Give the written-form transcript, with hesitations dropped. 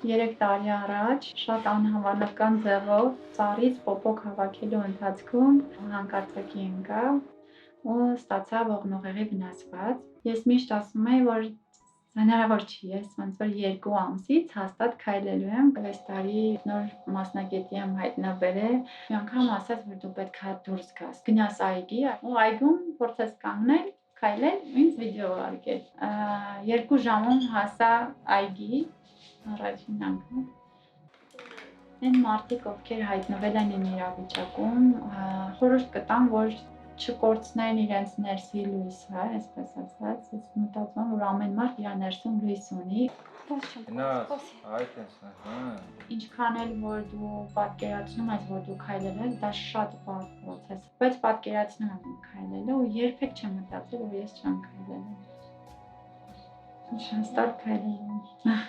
3 տարի առաջ շատ անհավանական ձևով ծառից պոպոկ հավաքելու ընթացքում հանկարծակի ընկավ ու ստացա ողնուղեղի վնասված։ Ես միշտ ասում եմ, որ հնարավոր չի, ես ոնց որ 2 ամսից հաստատ քայլելու եմ, այս տարի նոր մասնագետի եմ հայտնաբերել, մի անգամ ասաց, որ դու պետք է դուրս գաս, գնաս այգի, ու այգում փորձես կանգնել, քայլել, ինձ վիդեո արգել։ 2 ժամում հասա այգի, առաջին անգամ։ Այն մարդիկ, ովքեր հայտնվել են իմ իրավիճակում, խորհուրդ կտամ, որ չկորցնեն իրենց ներսի լույսը, այսպես ասած, ես մտածում եմ, որ ամեն մարդ իր ներսում լույս ունի։ Ինչքան էլ որ դու պատկերացնում ես, որ դու քայլել ես, դա շատ բարդ պրոցես է, բայց պատկերացնում եմ քայլելը ու երբեք չեմ մտածել, որ ես չեմ քայլել։ Հաստատ քայլել եմ։